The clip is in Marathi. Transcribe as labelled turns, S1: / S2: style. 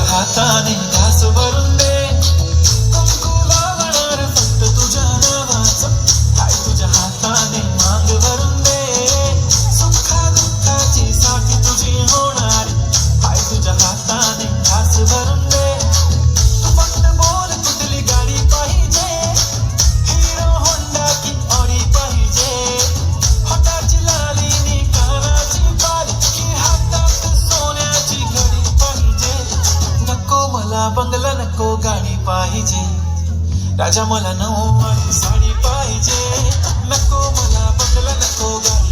S1: हाताने घास भरून दे, कुंकू लावणार फक्त तुझ्या नावाचं, हाय तुझ्या हाताने मांग भरून दे, सुखा दुःखाची साथी तुझी होणार, हाय तुझ्या हाताने घास भरून दे. तू फक्त बोल कुठली गाडी पाहिजे, हिरो होंडा की ऑडी पाहिजे, हाताची लाली नी कानाची बाली की हातात सोन्याची घडी पाहिजे. नको मला बंगला, नको गाडी पाहिजे, राजा मला नऊवारी साडी पाहिजे. नको मला बंगला, नको गाडी